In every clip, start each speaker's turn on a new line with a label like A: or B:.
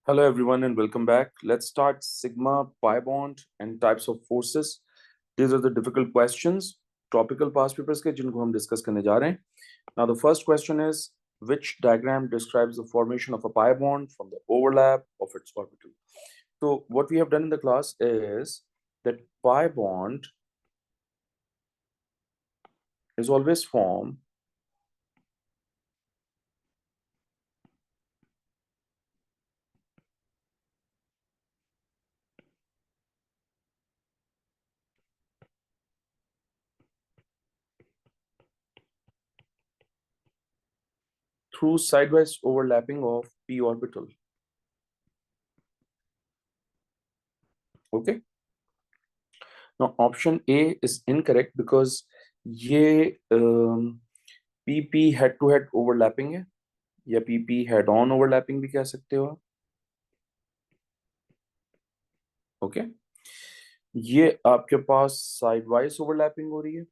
A: Hello everyone and welcome back. Let's start sigma, pi bond and types of forces. These are the difficult questions, topical past papers के जिनको हम discuss करने जा रहे हैं. Now the first question is, which diagram describes the formation of a pi bond from the overlap of its orbital? So what we have done in the class is that pi bond is always formed through sidewise overlapping of p orbital. Okay. Now option A is incorrect because ये PP head to head overlapping है या PP head on overlapping भी कह सकते हो आप. Okay. ये आपके पास साइड वाइज ओवरलैपिंग हो रही है.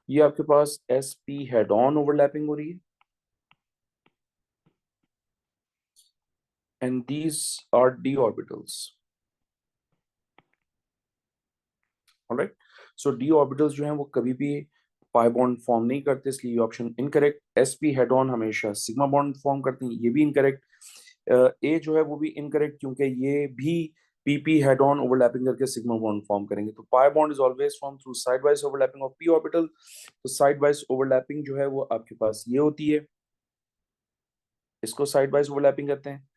A: ये आपके पास SP हेड ऑन ओवरलैपिंग हो रही है. And these are d orbitals. Alright. So d orbitals जो हैं वो कभी भी पाई बॉन्ड फॉर्म नहीं करते, इसलिए option incorrect. SP head on हमेशा सिग्मा बॉन्ड फॉर्म करते हैं, ये भी इनकरेक्ट. ए जो है वो भी इनकरेक्ट क्योंकि ये भी PP हेड ऑन ओवरलैपिंग करके सिग्मा बॉन्ड फॉर्म करेंगे. तो pi bond is always form through side wise overlapping of p orbital. तो साइड वाइज ओवरलैपिंग जो है वो आपके पास ये होती है. इसको साइड वाइज ओवरलैपिंग कहते हैं,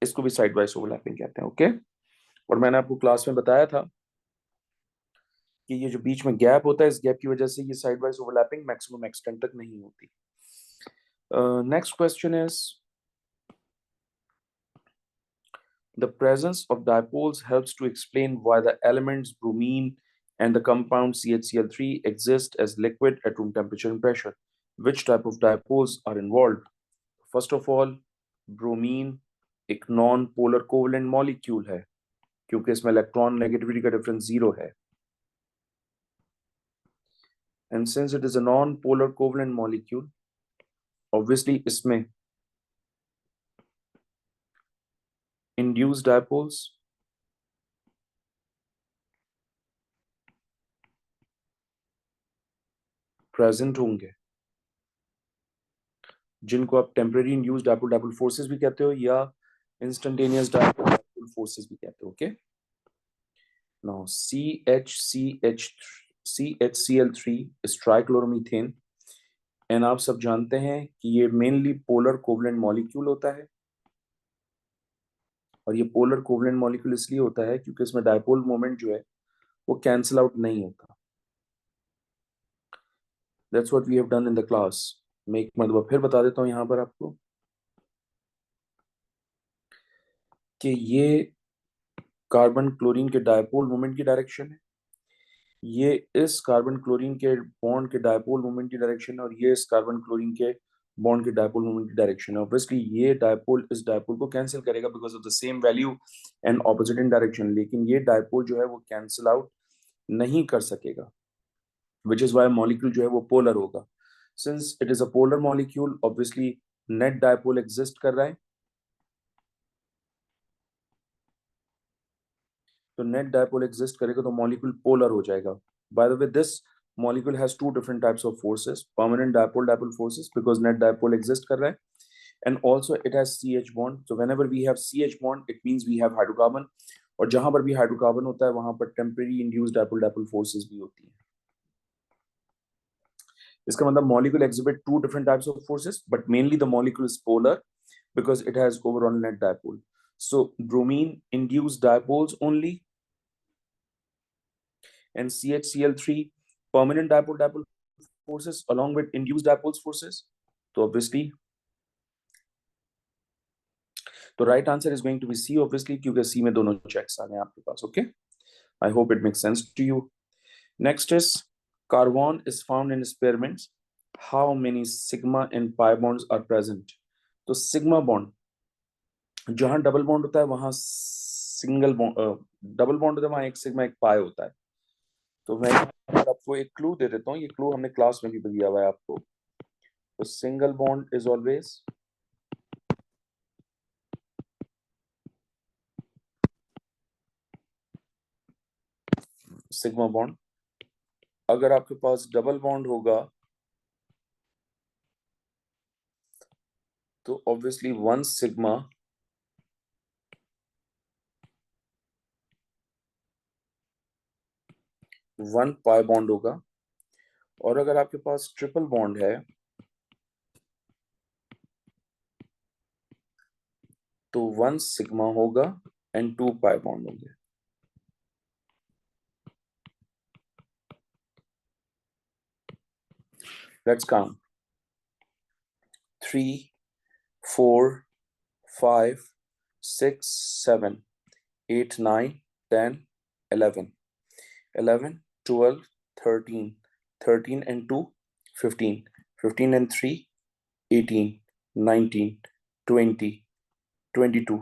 A: इसको भी साइड वाइज ओवरलैपिंग कहते हैं. ओके. और मैंने आपको क्लास में बताया था कि ये जो बीच में गैप होता है, इस गैप की वजह से ये side wise overlapping maximum extent तक नहीं होती. Next question is, the presence of dipoles helps to explain why the elements bromine and the compound CHCl3 exist as liquid at room temperature and pressure. Which type of dipoles are involved? First of all, bromine एक non polar covalent molecule है क्योंकि इसमें electron negativity का difference 0 है. And since it is a non polar covalent molecule, obviously इसमें induced dipoles present होंगे, जिनको आप temporary induced dipole dipole forces भी कहते हो या इंस्टेंटेनियस डायपोल फोर्सेस भी कहते हो. Okay. Now CHCl3 is trichloromethane. And आप सब जानते हैं कि ये मेनली पोलर कोवलेंट मॉलिक्यूल होता है. और ये पोलर कोवलेंट मॉलिक्यूल इसलिए होता है क्योंकि इसमें डायपोल मोमेंट जो है वो कैंसिल आउट नहीं होता. That's what we have done in the class. मैं एक मतलब फिर बता देता हूँ यहाँ पर आपको कि ये कार्बन क्लोरीन के डायपोल मोमेंट की डायरेक्शन है, ये इस कार्बन क्लोरीन के बॉन्ड के डायपोल मोमेंट की डायरेक्शन है, और ये इस कार्बन क्लोरीन के बॉन्ड के डायपोल मोमेंट की डायरेक्शन है. ऑब्वियसली ये डायपोल इस डायपोल को कैंसिल करेगा because of the same value and opposite in direction, लेकिन ये डायपोल जो है वो कैंसिल आउट नहीं कर सकेगा, विच इज वाई मॉलिक्यूल जो है वो पोलर होगा. Since it is a polar molecule, obviously net dipole exist कर रहा है. तो नेट डायपोल एग्जिस्ट करेगा तो मॉलिक्यूल पोलर हो जाएगा. By the way, this molecule has two different types of forces: permanent dipole dipole forces because net dipole exist कर रहा है, and also it has CH bond. So whenever we have CH bond, it means we have hydrocarbon. और जहां पर भी hydrocarbon होता है वहां पर temporary induced dipole dipole forces भी होती है. इसका मतलब molecule exhibit two different types of forces, but mainly the molecule is polar because it has overall net dipole. So bromine induced dipoles only, and CHCl3 permanent dipole dipole forces along with induced dipoles forces. So obviously the right answer is going to be C, obviously, क्योंकि C में दोनों checks आ गए आपके पास. Okay, I hope it makes sense to you. Next is, carbon is found in experiments. How many sigma and pi bonds are present? तो sigma bond जहां double bond होता है वहां सिंगल बॉन्ड, डबल बॉन्ड होता है वहां एक sigma एक पाई होता है. तो मैं आपको एक क्लू दे देता हूँ, ये क्लू हमने क्लास में भी दिया हुआ है आपको। तो single bond is always sigma bond. अगर आपके पास डबल बॉन्ड होगा तो ऑब्वियसली 1 सिग्मा 1 पाई बॉन्ड होगा। और अगर आपके पास ट्रिपल बॉन्ड है तो 1 सिग्मा होगा एंड 2 पाई बॉन्ड होंगे। Let's count 3 4 5 6 7 8 9 10 11 11 12 13 13 and 2 15 15 and 3 18 19 20 22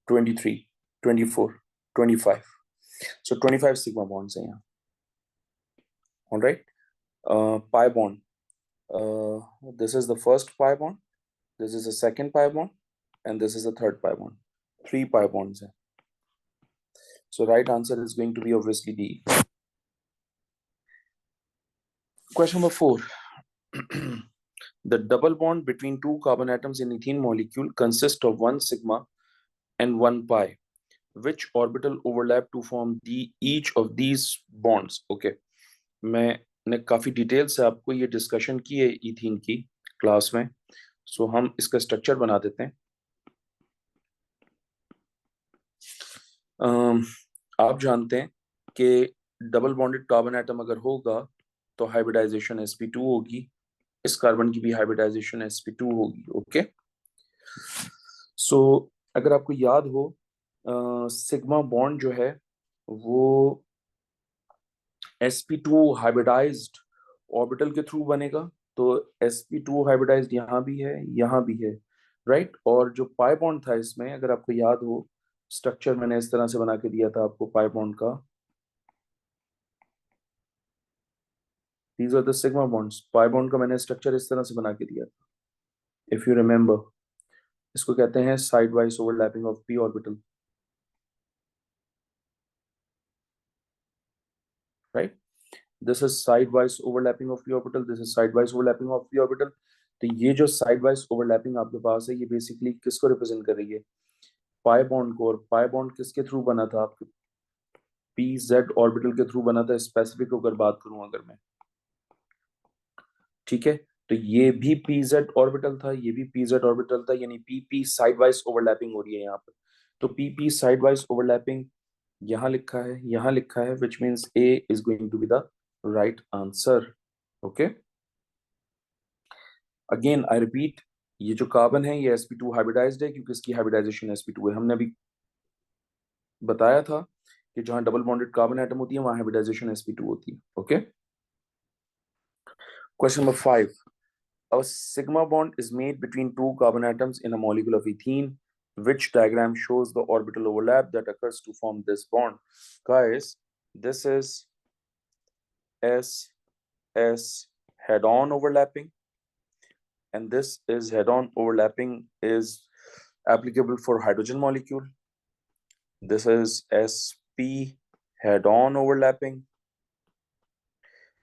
A: 23 24 25 so 25 sigma bonds हैं यहाँ। All right. Pi bond, this is the first pi bond, this is the second pi bond, and this is the third pi bond. 3 pi bonds हैं. So right answer is going to be obviously D. Question number 4. The double bond between two carbon atoms in ethene molecule consists of 1 sigma and 1 pi. Which orbital overlap to form each of these bonds? Okay. मैंने काफी detail से आपको ये discussion की है ethene की class में। सो हम इसका स्ट्रक्चर बना देते हैं। आप जानते हैं कि डबल बॉन्डेड कार्बन एटम अगर होगा तो हाइब्रिडाइजेशन sp2 होगी, इस कार्बन की भी हाइब्रिडाइजेशन sp2 होगी। ओके। सो अगर आपको याद हो सिग्मा बॉन्ड जो है वो sp2 हाइब्रिडाइज्ड ऑर्बिटल के थ्रू बनेगा। तो sp2 हाइब्रिडाइज्ड यहाँ भी है, राइट। और जो पाई बॉन्ड था इसमें, अगर आपको याद हो, स्ट्रक्चर मैंने इस तरह से बना के दिया था आपको पाई बॉन्ड का। These are the sigma bonds. Pi bond का मैंने स्ट्रक्चर इस तरह से बना के दिया था, इफ यू रिमेम्बर। इसको कहते हैं side wise overlapping of P orbital, right. This is side wise overlapping of P orbital, this is side wise overlapping of P orbital. तो ये जो साइड वाइज ओवरलैपिंग आपके पास है, ये बेसिकली किसको रिप्रेजेंट कर रही है? पाई बॉन्ड को। और पाई बॉन्ड किसके थ्रू बना था? आपके पी जेड ऑर्बिटल के थ्रू बना था, स्पेसिफिक अगर बात करूं अगर मैं, ठीक है। तो ये भी पी जेड ऑर्बिटल था, ये भी पी जेड ऑर्बिटल था, यानी P P side wise overlapping हो रही है यहाँ पर। तो P P side wise overlapping यहाँ लिखा है, यहाँ लिखा है, which means A is going to be the right answer. Okay. Again I repeat, ये जो कार्बन है ये sp2 हाइब्रिडाइज्ड है क्योंकि इसकी हाइब्रिडाइजेशन sp2 है। हमने अभी बताया था कि जहां डबल बॉन्डेड कार्बन एटम होती है वहां हाइब्रिडाइजेशन sp2 होती है। Okay. Question number 5. A sigma bond is made between two carbon atoms in a molecule of ethene. Which diagram shows the orbital overlap that occurs to form this bond? Guys, this is S head-on overlapping, and this is head-on overlapping is applicable for hydrogen molecule. This is sp head-on overlapping,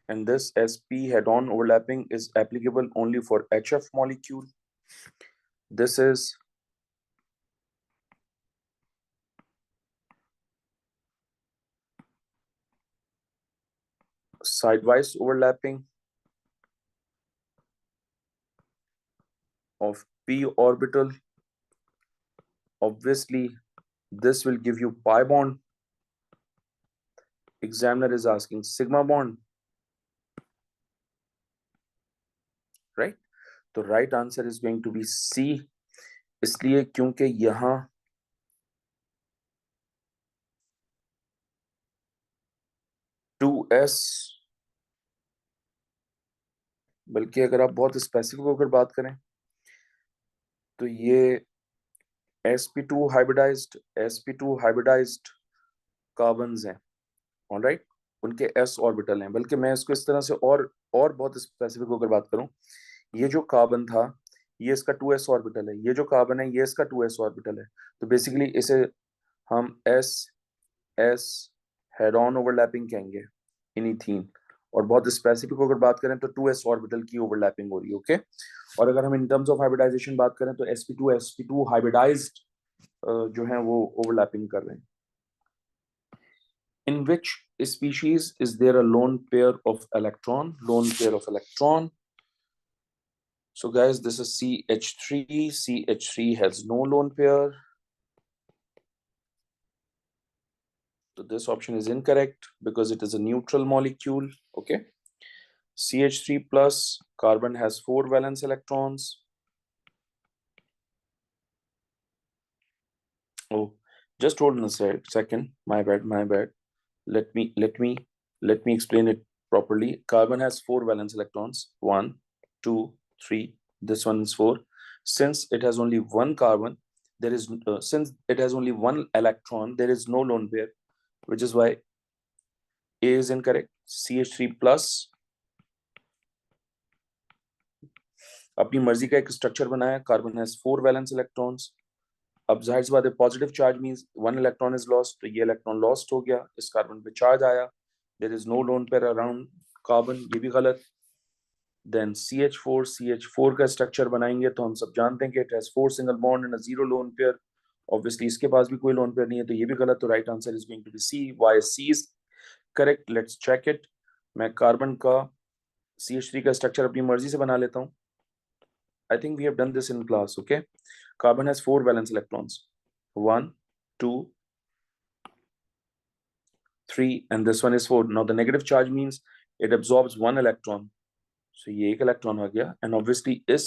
A: and this sp head-on overlapping is applicable only for HF molecule. This is sidewise overlapping of p orbital. Obviously, this will give you pi bond. Examiner is asking sigma bond, right? तो right answer is going to be C, इसलिए क्योंकि यहाँ 2s, बल्कि अगर आप बहुत specific होकर बात करें तो ये sp2 हाइब्रिडाइज्ड कार्बन्स हैं, ऑलराइट। उनके s ऑर्बिटल हैं। बल्कि मैं इसको इस तरह से और बहुत स्पेसिफिक होकर बात करूं, ये जो कार्बन था ये इसका 2s ऑर्बिटल है, ये जो कार्बन है ये इसका 2s ऑर्बिटल है। तो बेसिकली इसे हम s s head on overlapping कहेंगे इन इथीन। और बहुत स्पेसिफिक होकर बात करें तो 2s ऑर्बिटल की ओवरलैपिंग हो रही है, ओके। और अगर हम इन टर्म्स ऑफ हाइब्रिडाइजेशन बात करें तो sp2 हाइब्रिडाइज्ड जो है वो ओवरलैपिंग कर रहे हैं। In which species is there a lone pair of electron? Lone pair of electron. So guys, this is CH3. CH3 has no lone pair. So this option is incorrect because it is a neutral molecule. Okay. CH3 plus carbon has 4 valence electrons. Oh, just hold on a second. My bad. Let me explain it properly. Carbon has 4 valence electrons. 1, 2, 3. This one is 4. Since it has only one carbon, since it has only one electron, there is no lone pair, which is why A is incorrect. CH3 plus अपनी मर्जी का एक structure बनाया, carbon has 4 valence electrons. अब जाहिर सी बात है, positive charge means 1 electron is lost, तो ये इलेक्ट्रॉन लॉस्ट हो गया, इस कार्बन पे चार्ज आया, there is no lone pair around carbon, ये भी गलत। देन CH4 का स्ट्रक्चर बनाएंगे तो हम सब जानते हैं कि it has 4 single bond and a 0 lone pair. Obviously इसके पास भी कोई लोन पेयर नहीं है, तो ये भी गलत। तो right answer is going to be C. Why C is correct? Let's check it. मैं कार्बन का CH3 का स्ट्रक्चर अपनी मर्जी से बना लेता हूँ। I think we have done this in class, okay? Carbon has 4 valence electrons. 1, 2, 3, and this one is 4. Now the negative charge means it absorbs 1 electron. So ये एक इलेक्ट्रॉन आ गया, and obviously इस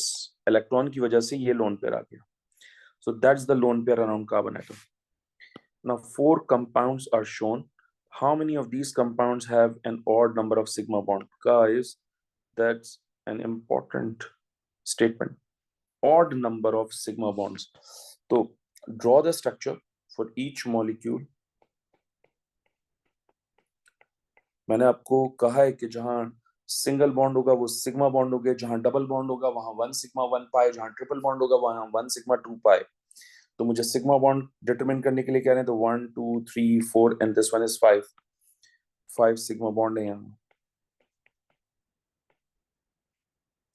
A: इलेक्ट्रॉन की वजह से ये लोन पेयर आ गया. So that's the lone pair around carbon atom. Now 4 compounds are shown. How many of these compounds have an odd number of sigma bond? Guys, that's an important statement. Odd number of sigma bonds. So draw the structure for each molecule. मैंने आपको कहा है कि जहां single bond होगा वो sigma bond होगा, जहां डबल बॉन्ड होगा वहां 1 सिग्मा 1 पाए, जहां ट्रिपल बॉन्ड होगा वहां 1 सिग्मा 2 पाए। तो मुझे सिग्मा बॉन्ड डिटरमिन करने के लिए कह रहे हैं, तो 1 2 3 4 and this one is 5 sigma bond है यहाँ।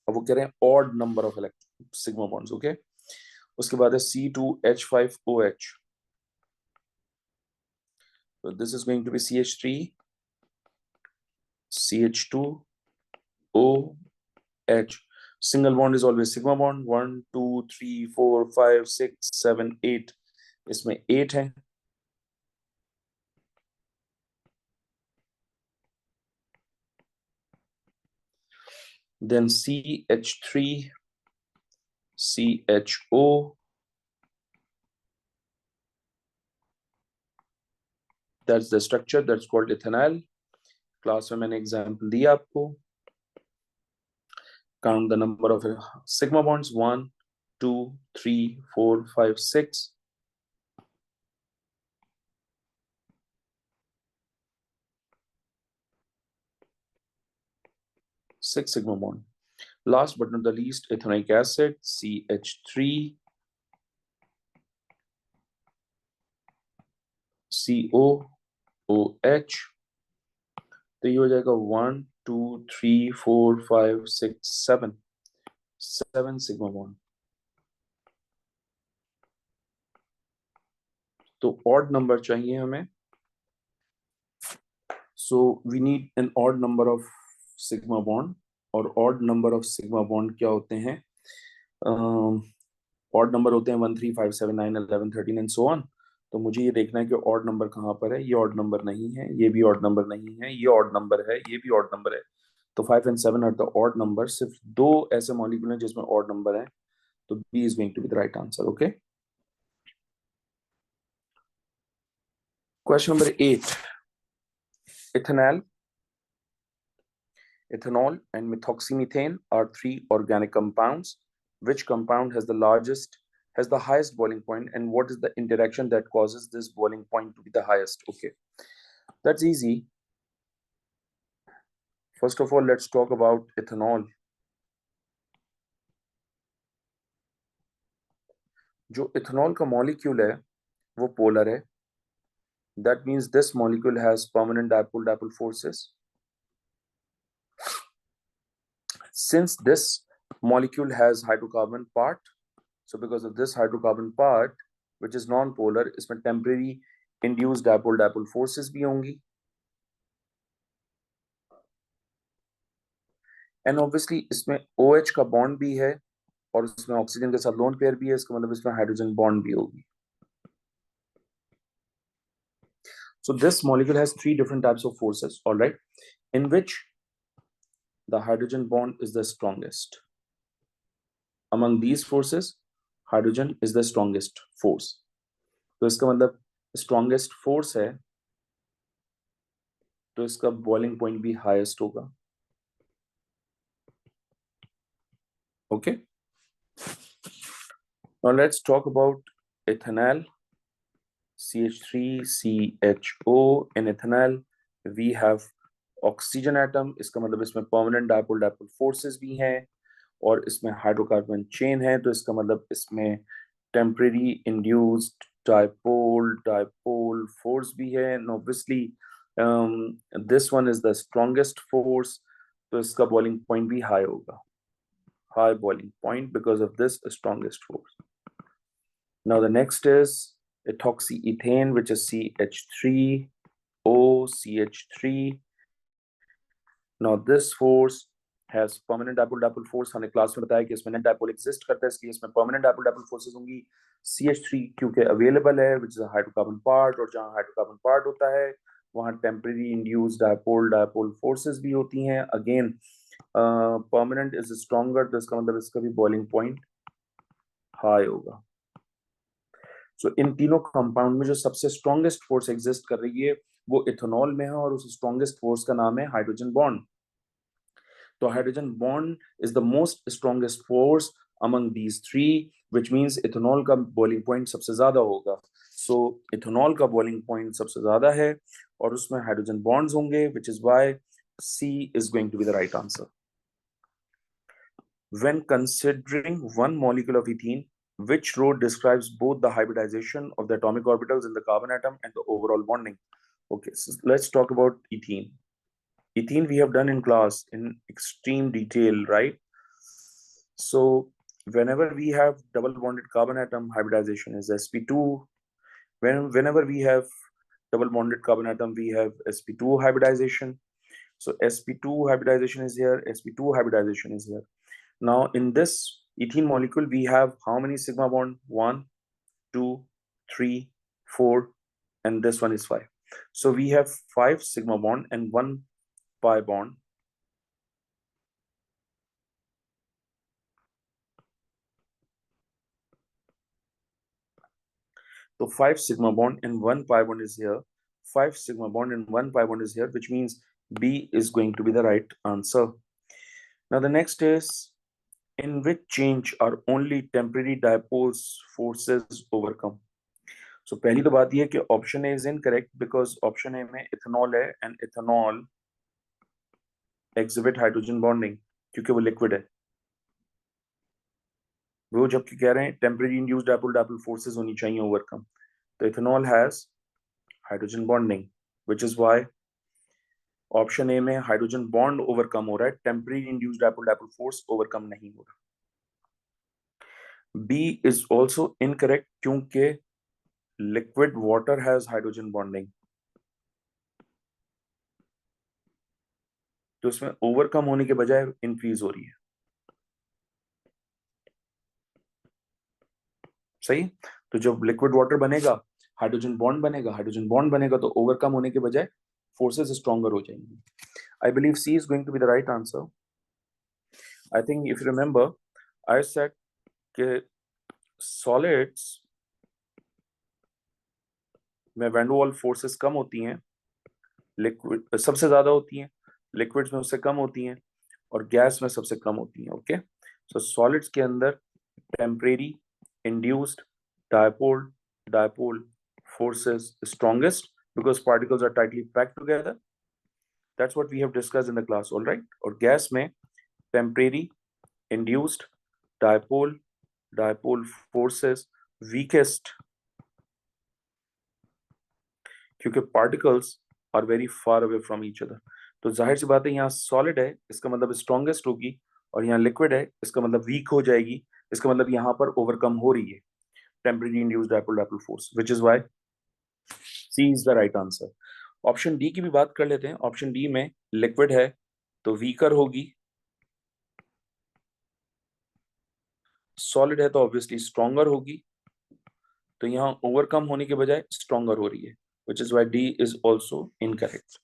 A: अब वो कह रहे हैं odd number of sigma bonds, okay. उसके बाद है C2H5OH, so this is going to be CH3 CH2OH. Single bond is always sigma bond. 1 2 3 4 5 6 7 8, इसमें 8 है। Then CH3 CHO, that's the structure, that's called ethanol. Class में मैंने example दिया आपको। Count the number of sigma bonds: 1 2 3 4 5 6. Six sigma bond. Last but not the least, ethanoic acid CH3 COOH. तो ये हो जाएगा 1 2 3 4 5 6 7 सिग्मा बॉन्ड। तो odd number चाहिए हमें, so we need an odd number of sigma bond. और odd number of sigma bond क्या होते हैं? ऑड नंबर होते हैं 1 3 5 7 9 11 13 एंड सो ऑन। तो मुझे ये देखना है कि ऑड नंबर कहाँ पर है। ये ऑड नंबर नहीं है, ये भी ऑड नंबर नहीं है, ये ऑड नंबर है, ये भी ऑड नंबर है। तो 5 and 7 are the odd number. सिर्फ 2 ऐसे मॉलिक्यूल हैं जिसमें ऑड नंबर है, तो B is going to be the right answer, okay. Question number 8, ethanol ethanol and methoxymethane are 3 organic compounds. Which compound has the highest boiling point, and what is the interaction that causes this boiling point to be the highest? Okay, that's easy. First of all, let's talk about ethanol. जो ethanol का molecule है वो polar है. That means this molecule has permanent dipole-dipole forces. Since this molecule has hydrocarbon part, so because of this hydrocarbon part, which is non-polar, इसमें temporary induced dipole-dipole forces भी होंगी. And obviously इसमें OH का bond भी है और इसमें oxygen के साथ lone pair भी है, इसका मतलब इसमें हाइड्रोजन बॉन्ड भी होगी. So this molecule has three different types of forces, all right, in which the hydrogen bond is the strongest. Among these forces, hydrogen is the strongest force. तो इसका मतलब strongest force है, तो इसका boiling point भी highest होगा. Okay. Now let's talk about ethanol. CH3CHO. In ethanol, we have oxygen atom. इसका मतलब इसमें permanent dipole-dipole forces भी हैं और इसमें हाइड्रोकार्बन चेन है, तो इसका मतलब इसमें टेम्परेरी इंड्यूस्ड dipole force भी है. And obviously this one is the strongest force, तो इसका boiling point भी high होगा, high boiling point because of this strongest force. Now the next is ethoxyethane, which is CH3OCH3. Now this force has permanent dipole-dipole force. हमने class में बताया कि इसमें net dipole exist करता है, इसलिए इसमें permanent dipole-dipole forces होंगी. CH3 क्योंकि available है, which is a hydrocarbon part, और जहाँ hydrocarbon part होता है वहाँ temporary induced dipole forces भी होती हैं. Again, permanent is stronger, तो इसका मतलब इसका भी boiling point high होगा. So इन तीनों कंपाउंड में जो सबसे स्ट्रॉन्गेस्ट फोर्स एग्जिस्ट कर रही है वो इथेनॉल में है और उस स्ट्रॉन्गेस्ट फोर्स का नाम है हाइड्रोजन बॉन्ड. तो hydrogen bond is the most strongest force among these three, which means ethanol का बॉइलिंग पॉइंट सबसे ज्यादा होगा. सो इथेनॉल का बॉइलिंग पॉइंट सबसे ज्यादा है और उसमें हाइड्रोजन बॉन्ड्स होंगे, which is why C is going to be the right answer. When considering one molecule of ethene, which row describes both the hybridization of the atomic orbitals in the carbon atom and the overall bonding? Okay, so let's talk about ethene. Ethene we have done in class in extreme detail, right? So whenever we have double bonded carbon atom, hybridization is sp2. Whenever we have double bonded carbon atom, we have sp2 hybridization. So sp2 hybridization is here, sp2 hybridization is here. Now in this ethene molecule, we have how many sigma bond? 1, 2, 3, 4, and this one is 5. So we have 5 sigma bond and 1 pi bond. So 5 sigma bond and 1 pi bond is here. 5 sigma bond and 1 pi bond is here, which means B is going to be the right answer. Now the next is, in which change are only temporary dipoles forces overcome? So पहली तो बात ये है कि option A is incorrect because option A में ethanol है and ethanol exhibit hydrogen bonding क्योंकि वो लिक्विड है. वो जबकि कह रहे हैं टेम्परेरी इंड्यूस्ड डाइपोल फोर्सेस होनी चाहिए ओवरकम, तो ethanol has hydrogen bonding, which is why option A में हाइड्रोजन बॉन्ड ओवरकम हो रहा है, temporary induced dipole force overcome नहीं हो रहा. बी इज ऑल्सो इनकरेक्ट क्योंकि liquid water has hydrogen bonding, तो इसमें ओवरकम होने के बजाय इंक्रीज हो रही है. सही. तो जब लिक्विड वाटर बनेगा हाइड्रोजन बॉन्ड बनेगा, हाइड्रोजन बॉन्ड बनेगा तो ओवरकम होने के बजाय फोर्सेस स्ट्रॉन्गर हो जाएंगी. I believe C is going to be the right answer. I think if you remember I said कि सॉलिड्स में वैन डर वाल्स फोर्सेस कम होती हैं, लिक्विड सबसे ज्यादा होती हैं, लिक्विड्स में उससे कम होती हैं और गैस में सबसे कम होती हैं. ओके, सो सॉलिड्स के अंदर temporary induced dipole forces strongest because particles are tightly packed together, that's what we have discussed in the class, alright. और गैस में temporary, induced, dipole, dipole forces, weakest, क्योंकि particles are very far away from each other. तो जाहिर सी बात है, यहाँ solid है इसका मतलब स्ट्रॉन्गेस्ट होगी, और यहाँ लिक्विड है इसका मतलब वीक हो जाएगी। इसका मतलब यहाँ पर ओवरकम हो रही है temporary induced dipole dipole force, which is why C is the right answer. Option D की भी बात कर लेते हैं। ऑप्शन डी में लिक्विड है तो वीकर होगी, सॉलिड है तो ऑब्वियसली स्ट्रॉन्गर होगी, तो यहाँ ओवरकम होने के बजाय स्ट्रॉन्गर हो रही है, विच is why D is also incorrect.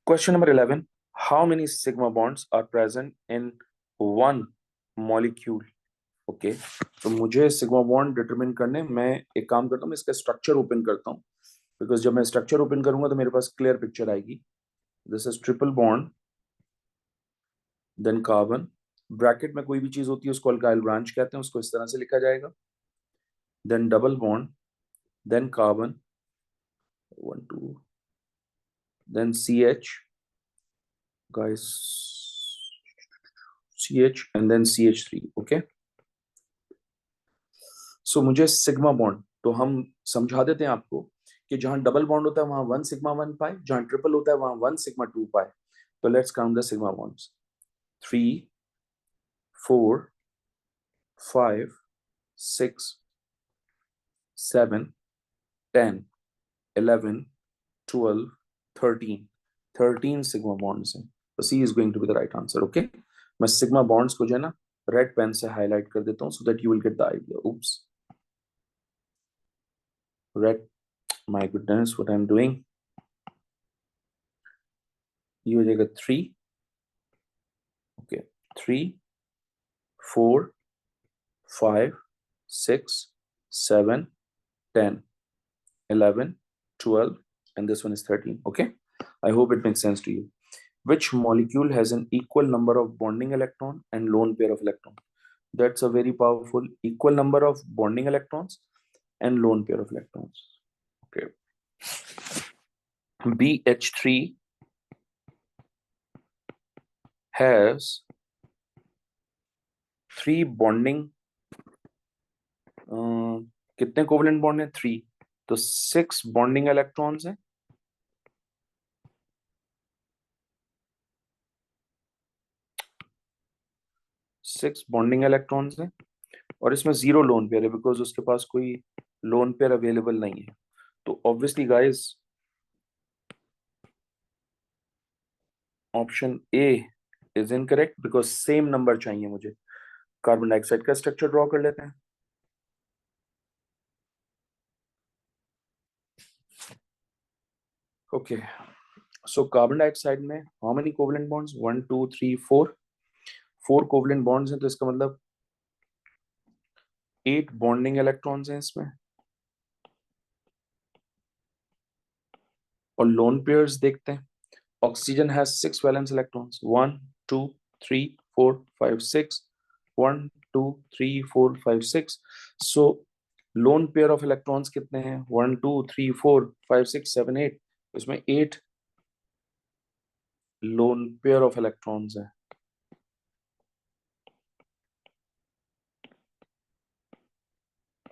A: Question number 11. How many sigma bonds are present in one molecule? Okay. तो मुझे सिग्मा बॉन्ड डिटरमिन करने, मैं एक काम करता हूँ, मैं इसका स्ट्रक्चर ओपन करता हूँ, बिकॉज जब मैं स्ट्रक्चर ओपन करूंगा तो मेरे पास क्लियर पिक्चर आएगी। This is triple bond, then carbon, bracket में कोई भी चीज होती है उसको अल्काइल ब्रांच कहते हैं, उसको इस तरह से लिखा जाएगा। Then double bond, then carbon 1 2, then CH guys, CH and then CH3। okay, so मुझे सिग्मा बॉन्ड, तो हम समझा देते हैं आपको कि जहां डबल बॉन्ड होता है वहां 1 सिग्मा 1 पाई, जहां ट्रिपल होता है वहां 1 सिग्मा 2 पाई। तो let's count the sigma bonds. 3 4 5 6 7 10 11 12 13, 13 sigma bonds हैं। तो C is going to be the right answer. Okay, मैं सिग्मा बॉन्ड्स को जो है ना रेड पेन से हाईलाइट कर देता हूं so that you will get the idea. Oops, red, my goodness what I am doing. ये हो जाएगा 3, okay, 3 4 5 6 7 10 11 12 and this one is 13। okay, I hope it makes sense to you. Which molecule has an equal number of bonding electron and lone pair of electron? That's a very powerful, equal number of bonding electrons and lone pair of electrons. Okay, BH3 has 3 bonding, कितने covalent bond है? 3, तो 6 bonding electrons हैं, 6 bonding electrons हैं, और इसमें 0 lone pair है because उसके पास कोई लोन पेयर अवेलेबल नहीं है। तो obviously guys option A is incorrect because same number चाहिए मुझे। कार्बन डाइऑक्साइड का स्ट्रक्चर ड्रॉ कर लेते हैं। ओके, सो कार्बन डाइऑक्साइड में how many covalent bonds? 1 2 3 4, 4 covalent bonds हैं, तो इसका मतलब 8 बॉन्डिंग इलेक्ट्रॉन्स हैं इसमें, और लोन पेयर्स देखते हैं। Oxygen has 6 valence electrons, 1 2 3 4 5 6, 1 2 3 4 5 6। So lone pair of electrons कितने हैं? 1 2 3 4 5 6 7 8, इसमें 8 लोन पेयर ऑफ इलेक्ट्रॉन्स हैं।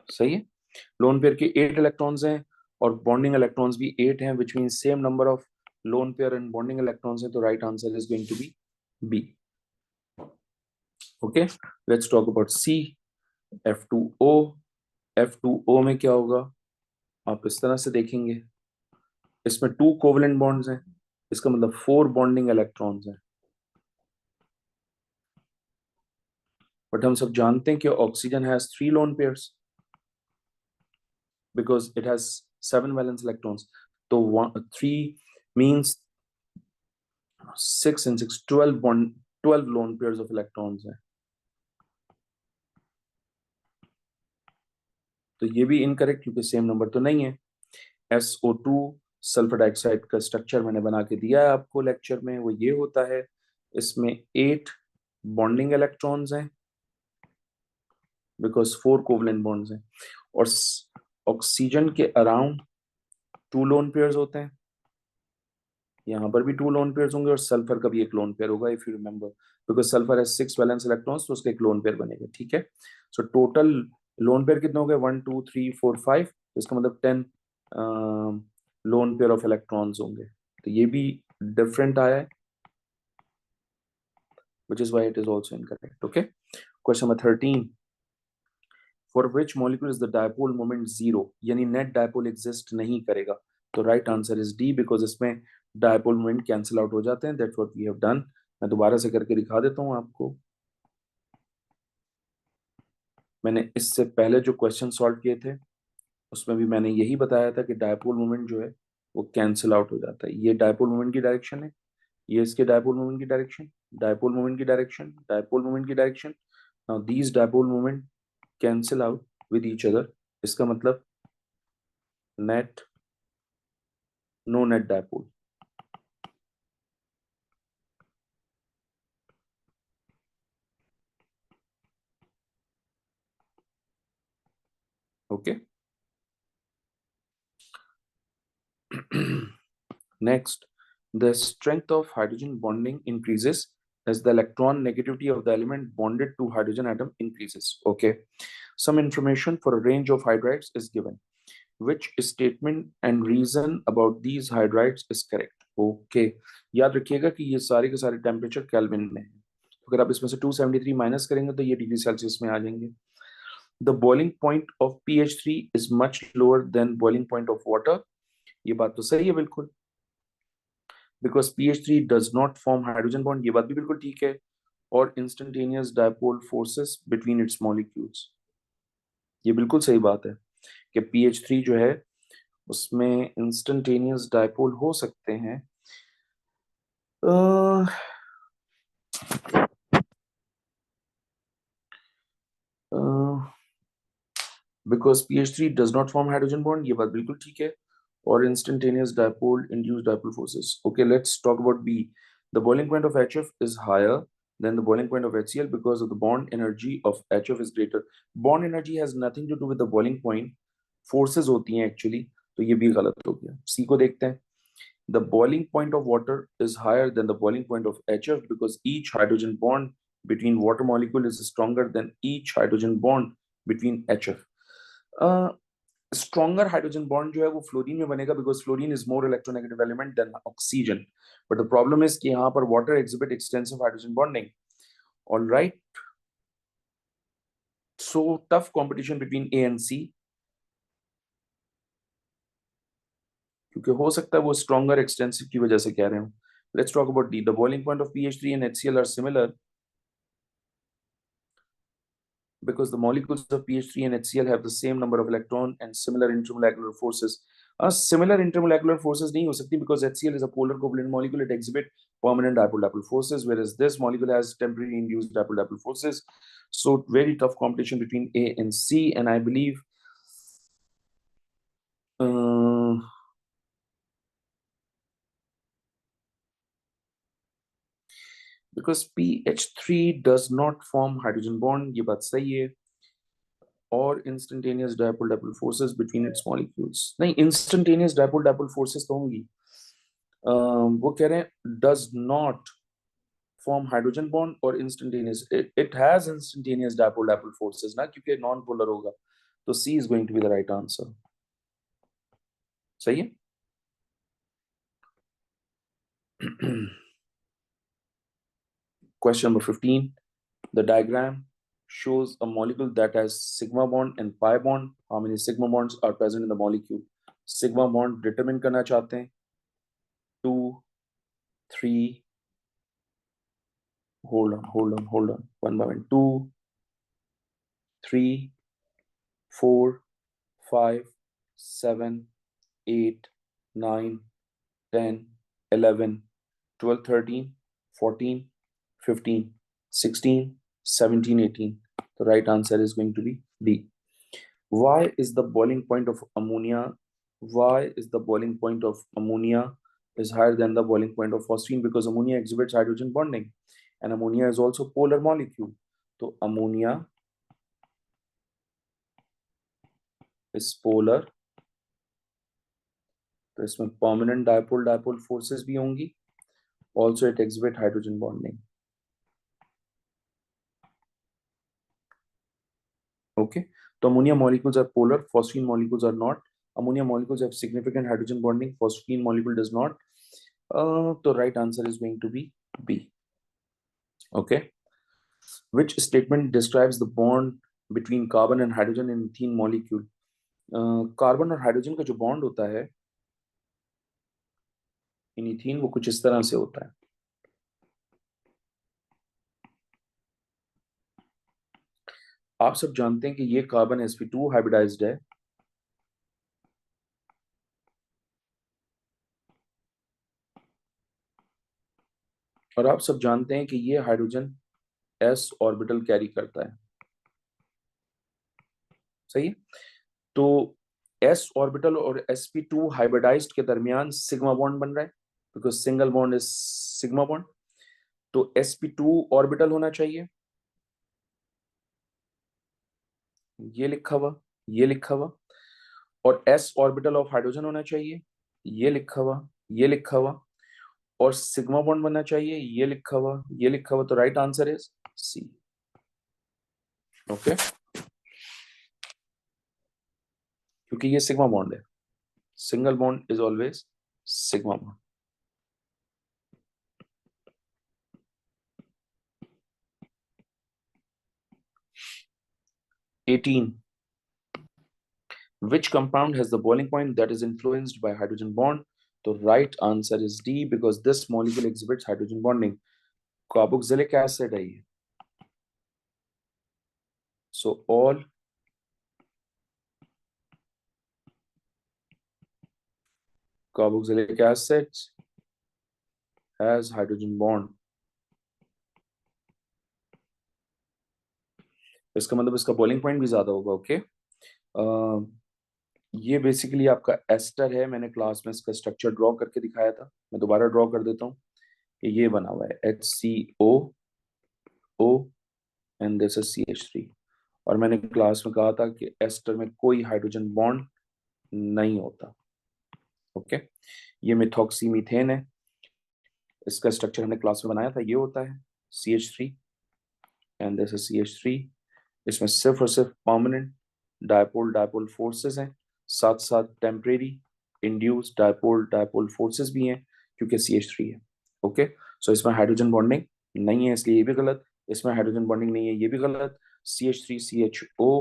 A: सही है, लोन पेयर के 8 इलेक्ट्रॉन्स हैं और बॉन्डिंग इलेक्ट्रॉन्स भी 8 हैं, which mean same number of lone pair and bonding electrons हैं, तो right answer is going to be B. Okay, let's talk about C, F2O। F2O में क्या होगा? आप इस तरह से देखेंगे, इसमें 2 कोवलेंट बॉन्ड्स हैं, इसका मतलब 4 बॉन्डिंग इलेक्ट्रॉन्स हैं। बट हम सब जानते हैं कि oxygen has 3 lone pairs because it has 7 valence electrons, तो 3 means 6 and 6 12 bond, 12 lone pairs of electrons हैं। तो ये भी इनकरेक्ट क्योंकि सेम नंबर तो नहीं है। SO2 सल्फर डाइऑक्साइड का स्ट्रक्चर मैंने बना के दिया है आपको लेक्चर में, वो ये होता है, इसमें 8 बॉन्डिंग इलेक्ट्रॉन्स हैं बिकॉज 4 कोवलेंट बॉन्ड्स हैं, और ऑक्सीजन के अराउंड 2 लोन पेयर्स होते हैं, यहाँ पर भी 2 लोन पेयर्स होंगे और सल्फर का भी एक लोन पेयर होगा, if you remember, because sulphur has 6 valence electrons, तो उसका एक लोन पेयर बनेगा, ठीक है। सो टोटल लोन पेयर कितने हो गए, 1 2 3 4 5, इसका मतलब 10 लोन पेयर ऑफ इलेक्ट्रॉन्स होंगे। तो ये भी डिफरेंट आया है, which is why it is also incorrect. Okay. Question number 13. For which molecule is the dipole moment zero? यानी net dipole exist नहीं करेगा। तो right answer is D, because इसमें dipole moment cancel out हो जाते हैं। That's what we have done. मैं दोबारा से करके दिखा देता हूँ आपको। मैंने इससे पहले जो क्वेश्चन सॉल्व किए थे उसमें भी मैंने यही बताया था कि डायपोल मोमेंट जो है वो कैंसिल आउट हो जाता है। ये डायपोल मोमेंट की डायरेक्शन है, ये इसके डायपोल मोमेंट की डायरेक्शन, डायपोल मोमेंट की डायरेक्शन, डायपोल मोमेंट की direction. Now these dipole moment cancel out with each other, इसका मतलब net, no net dipole. Okay, next, the strength of hydrogen bonding increases as the electron negativity of the element bonded to hydrogen atom increases. Okay, some information for a range of hydrides is given. Which statement and reason about these hydrides is correct? Okay, याद रखिएगा कि ये सारे के सारे temperature kelvin में है। तो अगर आप इसमें से 273 माइनस करेंगे तो ये डिग्री सेल्सियस में आ जाएंगे। The boiling point of pH 3 is much lower than boiling point of water. ये बात तो सही है बिल्कुल, because pH 3 does not form hydrogen bond, ये बात भी बिल्कुल ठीक है। और instantaneous dipole forces between its molecules, ये बिल्कुल सही बात है कि pH 3 जो है उसमें इंस्टेंटेनियस डायपोल हो सकते हैं। Because pH 3 does not form hydrogen bond, ये बात बिल्कुल ठीक है। और instantaneous dipole induce dipole forces. Okay, let's talk about B. The boiling point of HF is higher than the boiling point of HCl because of the bond energy of HF is greater. Bond energy has nothing to do with the boiling point. Forces होती हैं actually, तो ये भी गलत हो गया। C को देखते हैं। The boiling point of water is higher than the boiling point of HF because each hydrogen bond between water molecule is stronger than each hydrogen bond between HF. Stronger hydrogen bond जो है वो fluorine में बनेगा because fluorine is more electronegative element than oxygen, but the problem is कि यहाँ पर water exhibit extensive hydrogen bonding. All right, so tough competition between A and C, क्योंकि हो सकता है वो स्ट्रॉन्गर एक्सटेंसिव की वजह से कह रहे हो। Let's talk about D. The boiling point of pH 3 and HCl are similar because the molecules of pH 3 and HCl have the same number of electron and similar intermolecular forces. Similar intermolecular forces नहीं हो सकती because HCl is a polar covalent molecule. It exhibit permanent dipole-dipole forces, whereas this molecule has temporary induced dipole-dipole forces. So very tough competition between A and C, and I believe uh, because pH 3 does not form hydrogen bond, ये बात सही है। और instantaneous dipole dipole forces between its molecules, नहीं, instantaneous dipole dipole forces तो होंगी। वो कह रहे हैं does not form hydrogen bond और instantaneous, it has instantaneous dipole dipole forces ना, क्योंकि नॉन पोलर होगा। तो C is going to be the right answer. सही है। Question number 15. The diagram shows a molecule that has sigma bond and pi bond. How many sigma bonds are present in the molecule? Sigma bond determine करना चाहते हैं। 2 3, hold on, one moment. 2 3 4 5 7 8 9 10 11 12 13 14 15 16 17 18. The right answer is going to be D. Why is the boiling point of ammonia? Why is the boiling point of ammonia is higher than the boiling point of phosphine? Because ammonia exhibits hydrogen bonding, and ammonia is also polar molecule. So ammonia is polar. तो इसमें permanent dipole dipole forces भी होंगी. Also it exhibit hydrogen bonding. Okay, so ammonia molecules are polar, phosphine molecules are not. Ammonia molecules have significant hydrogen bonding, phosphine molecule does not. The right answer is going to be B. Okay, which statement describes the bond between carbon and hydrogen in ethene molecule? Carbon और hydrogen का जो bond होता है इन ethene वो कुछ इस तरह से होता है. आप सब जानते हैं कि ये कार्बन sp2 हाइब्रिडाइज्ड है और आप सब जानते हैं कि ये हाइड्रोजन s ऑर्बिटल कैरी करता है. सही है. तो s ऑर्बिटल और sp2 हाइब्रिडाइज्ड के दरमियान सिग्मा बॉन्ड बन रहा है because single bond is sigma bond. तो sp2 ऑर्बिटल होना चाहिए, ये लिखा हुआ, ये लिखा हुआ. और s ऑर्बिटल ऑफ हाइड्रोजन होना चाहिए, ये लिखा हुआ, ये लिखा हुआ. और सिग्मा बॉन्ड बनना चाहिए, ये लिखा हुआ, ये लिखा हुआ. तो right answer is C. Okay, क्योंकि ये सिग्मा बॉन्ड है. Single bond is always sigma bond. 18. Which compound has the boiling point that is influenced by hydrogen bond? The right answer is D because this molecule exhibits hydrogen bonding. Carboxylic acid है ये. So all carboxylic acids has hydrogen bond. इसका मतलब इसका boiling point भी ज्यादा होगा. Okay, ये basically आपका एस्टर है. मैंने क्लास में इसका स्ट्रक्चर ड्रॉ करके दिखाया था, मैं दोबारा ड्रॉ कर देता हूँ. ये बना हुआ है HCOO and this is CH3. और मैंने क्लास में कहा था कि एस्टर में कोई हाइड्रोजन बॉन्ड नहीं होता. ओके, ये मिथॉक्सी मीथेन है. इसका स्ट्रक्चर हमने क्लास में बनाया था, ये होता है CH3 and this is CH3. इसमें सिर्फ और सिर्फ परमानेंट डायपोल डायपोल फोर्सेस हैं, साथ साथ temporary induce dipole dipole forces भी हैं क्योंकि CH3 है. ओके, सो इसमें हाइड्रोजन बॉन्डिंग नहीं है इसलिए ये भी गलत. इसमें हाइड्रोजन बॉन्डिंग नहीं है ये भी गलत. CH3CHO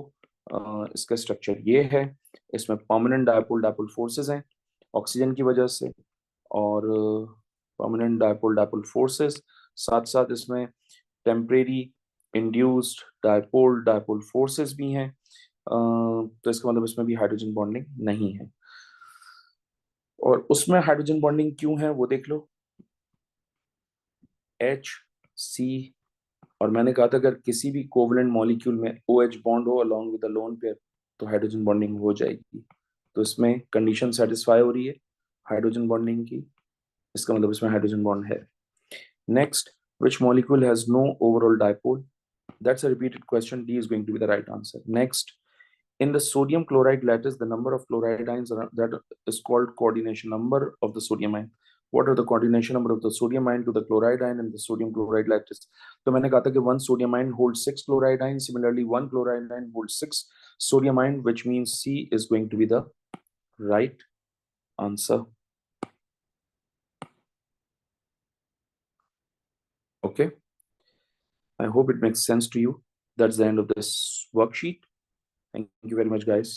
A: इसका स्ट्रक्चर ये है. इसमें परमानेंट डायपोल डायपोल फोर्सेस हैं ऑक्सीजन की वजह से, और परमानेंट डायपोल डायपोल फोर्सेस साथ साथ इसमें temporary induced dipole dipole forces भी हैं. तो इसका मतलब इसमें भी हाइड्रोजन बॉन्डिंग नहीं है. और उसमें हाइड्रोजन बॉन्डिंग क्यों है वो देख लो. HC, और मैंने कहा था अगर किसी भी कोवलेंट मॉलिक्यूल में OH बॉन्ड हो along with the lone pair तो हाइड्रोजन बॉन्डिंग हो जाएगी. तो इसमें कंडीशन सेटिस्फाई हो रही है हाइड्रोजन बॉन्डिंग की, इसका मतलब इसमें हाइड्रोजन बॉन्ड है. Next, which molecule has no overall dipole? That's a repeated question. D is going to be the right answer. Next, in the sodium chloride lattice, the number of chloride ions that is called coordination number of the sodium ion. What are the coordination number of the sodium ion to the chloride ion in the sodium chloride lattice? तो मैंने कहा था कि one sodium ion holds 6 chloride ions. Similarly, one chloride ion holds 6 sodium ion, which means C is going to be the right answer. Okay. I hope it makes sense to you. That's the end of this worksheet. Thank you very much, guys.